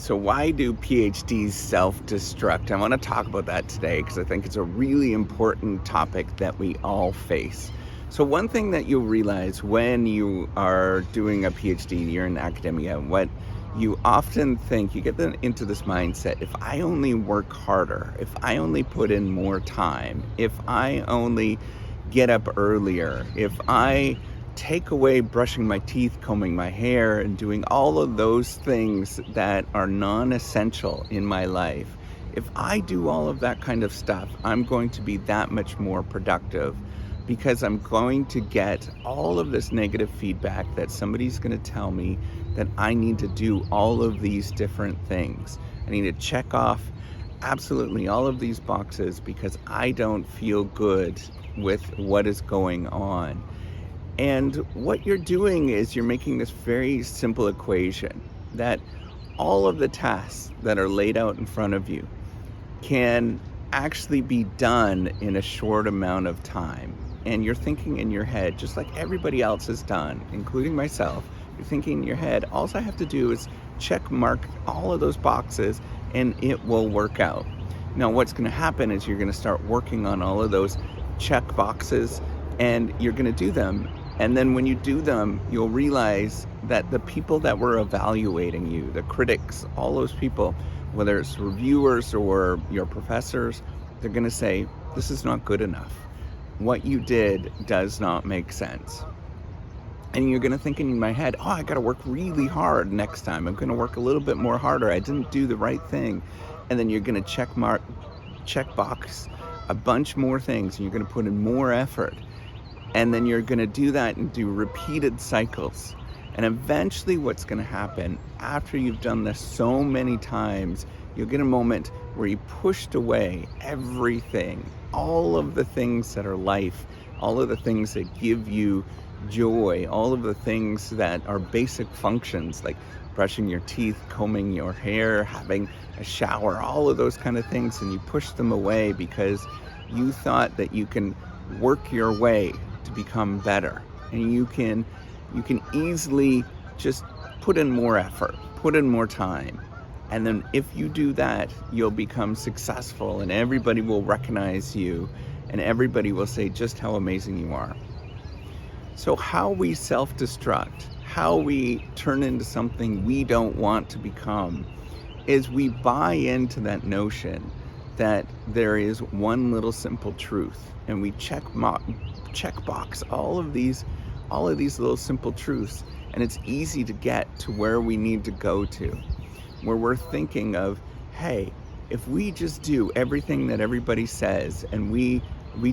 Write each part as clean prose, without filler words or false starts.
So why do PhDs self-destruct? I want to talk about that today because I think it's a really important topic that we all face. So one thing that you'll realize when you are doing a PhD, you're in academia, what you often think, you get into this mindset, if I only work harder, if I only put in more time, if I only get up earlier, if I take away brushing my teeth, combing my hair, and doing all of those things that are non-essential in my life, if I do all of that kind of stuff, I'm going to be that much more productive because I'm going to get all of this negative feedback that somebody's going to tell me that I need to do all of these different things. I need to check off absolutely all of these boxes because I don't feel good with what is going on. And what you're doing is you're making this very simple equation that all of the tasks that are laid out in front of you can actually be done in a short amount of time. And you're thinking in your head, just like everybody else has done, including myself, you're thinking in your head, all I have to do is check mark all of those boxes and it will work out. Now, what's going to happen is you're going to start working on all of those check boxes and you're going to do them. And then when you do them, you'll realize that the people that were evaluating you, the critics, all those people, whether it's reviewers or your professors, they're going to say, this is not good enough. What you did does not make sense. And you're going to think in my head, oh, I got to work really hard next time. I'm going to work a little bit more harder. I didn't do the right thing. And then you're going to check box a bunch more things, and you're going to put in more effort. And then you're going to do that and do repeated cycles. And eventually what's going to happen after you've done this so many times, you'll get a moment where you pushed away everything, all of the things that are life, all of the things that give you joy, all of the things that are basic functions like brushing your teeth, combing your hair, having a shower, all of those kind of things. And you push them away because you thought that you can work your way to become better, and you can easily just put in more effort, put in more time, and then if you do that, you'll become successful and everybody will recognize you and everybody will say just how amazing you are. So how we self-destruct, how we turn into something we don't want to become, is we buy into that notion that there is one little simple truth, and we check box all of these little simple truths, and it's easy to get to where we need to go to, where we're thinking of, hey, if we just do everything that everybody says and we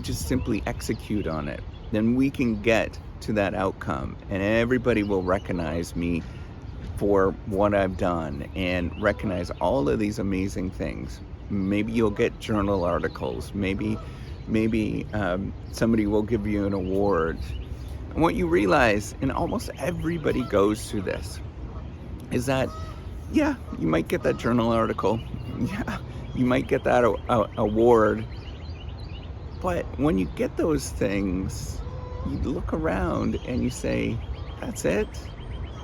just simply execute on it, then we can get to that outcome and everybody will recognize me for what I've done and recognize all of these amazing things. Maybe you'll get journal articles, maybe somebody will give you an award. And what you realize, and almost everybody goes through this, is that, yeah, you might get that journal article, yeah, you might get that award, but when you get those things, you look around and you say, that's it?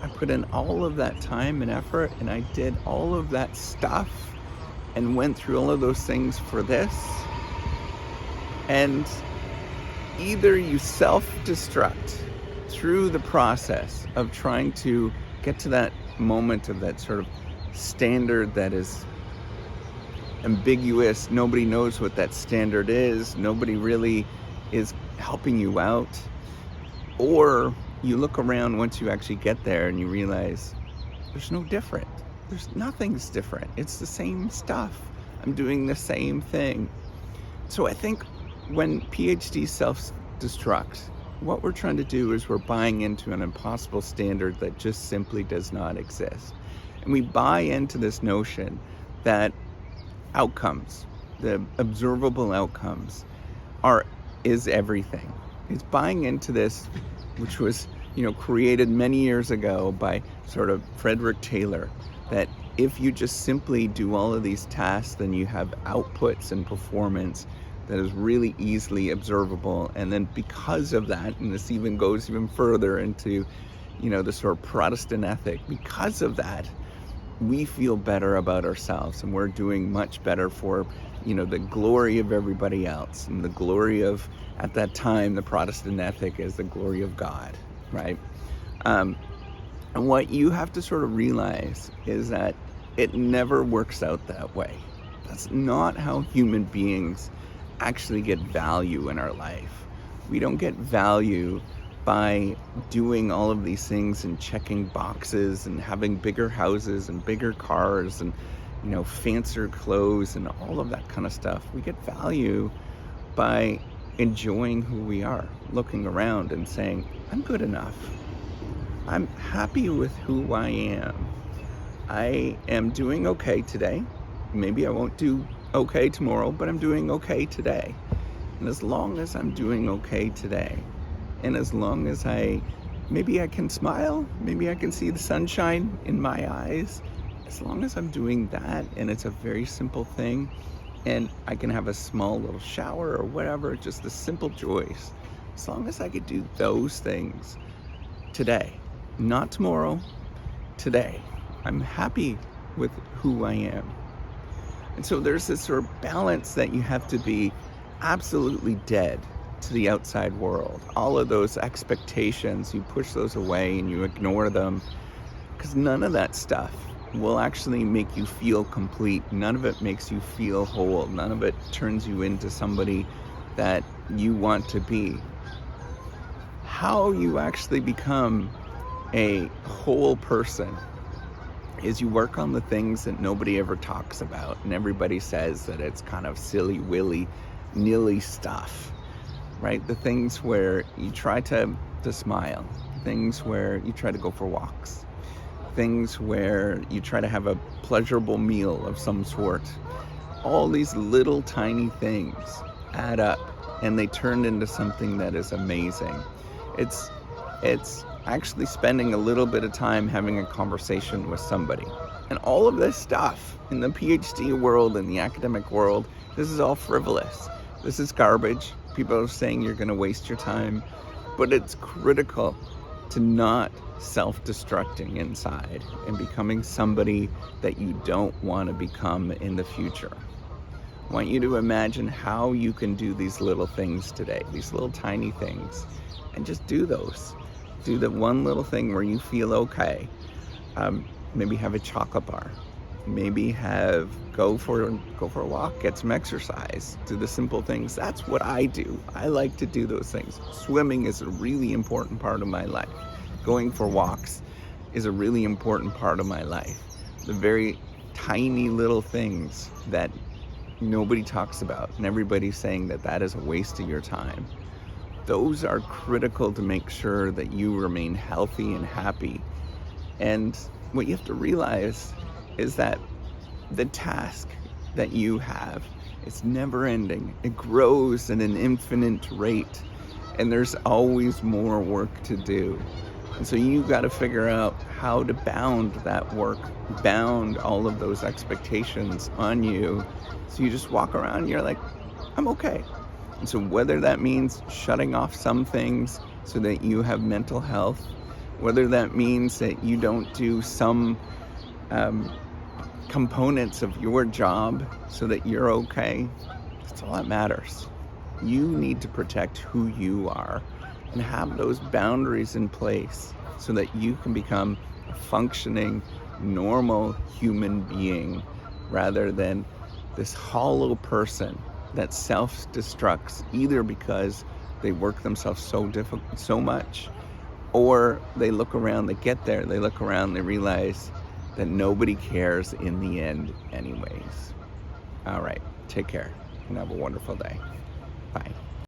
I put in all of that time and effort, and I did all of that stuff, and went through all of those things for this? And either you self-destruct through the process of trying to get to that moment of that sort of standard that is ambiguous, nobody knows what that standard is, nobody really is helping you out, or you look around once you actually get there and you realize there's no different. Nothing's different. It's the same stuff. I'm doing the same thing. So I think when PhDs self-destruct, what we're trying to do is we're buying into an impossible standard that just simply does not exist. And we buy into this notion that outcomes, the observable outcomes, is everything. It's buying into this, which was, created many years ago by sort of Frederick Taylor, that if you just simply do all of these tasks, then you have outputs and performance that is really easily observable. And then because of that, and this even goes even further into, the sort of Protestant ethic, because of that, we feel better about ourselves, and we're doing much better for, the glory of everybody else, and the glory of, at that time, the Protestant ethic is the glory of God, right? And what you have to sort of realize is that it never works out that way. That's not how human beings actually get value in our life. We don't get value by doing all of these things and checking boxes and having bigger houses and bigger cars and, fancier clothes and all of that kind of stuff. We get value by enjoying who we are, looking around and saying, I'm good enough. I'm happy with who I am. I am doing okay today. Maybe I won't do okay tomorrow, but I'm doing okay today. And as long as I'm doing okay today, and as long as maybe I can smile, maybe I can see the sunshine in my eyes, as long as I'm doing that, and it's a very simple thing, and I can have a small little shower or whatever, just the simple joys, as long as I could do those things today, not tomorrow, today, I'm happy with who I am. And so there's this sort of balance that you have to be absolutely dead to the outside world. All of those expectations, you push those away and you ignore them, because none of that stuff will actually make you feel complete. None of it makes you feel whole. None of it turns you into somebody that you want to be. How you actually become a whole person is you work on the things that nobody ever talks about, and everybody says that it's kind of silly, nilly stuff, right? The things where you try to smile, things where you try to go for walks, things where you try to have a pleasurable meal of some sort. All these little tiny things add up, and they turn into something that is amazing. It's actually spending a little bit of time having a conversation with somebody. And all of this stuff in the PhD world, in the academic world, this is all frivolous. This is garbage. People are saying you're going to waste your time. But it's critical to not self-destructing inside and becoming somebody that you don't want to become in the future. I want you to imagine how you can do these little things today, these little tiny things, and just do those. Do the one little thing where you feel okay. Maybe have a chocolate bar. Maybe go for a walk, get some exercise. Do the simple things. That's what I do. I like to do those things. Swimming is a really important part of my life. Going for walks is a really important part of my life. The very tiny little things that nobody talks about, and everybody's saying that is a waste of your time. Those are critical to make sure that you remain healthy and happy. And what you have to realize is that the task that you have is never ending. It grows at an infinite rate, and there's always more work to do. And so you got to figure out how to bound that work, bound all of those expectations on you. So you just walk around and you're like, I'm okay. And so whether that means shutting off some things so that you have mental health, whether that means that you don't do some components of your job so that you're okay, that's all that matters. You need to protect who you are and have those boundaries in place so that you can become a functioning, normal human being rather than this hollow person that self-destructs either because they work themselves so much, or they look around, they get there, they look around, they realize that nobody cares in the end anyways. All right, take care and have a wonderful day. Bye.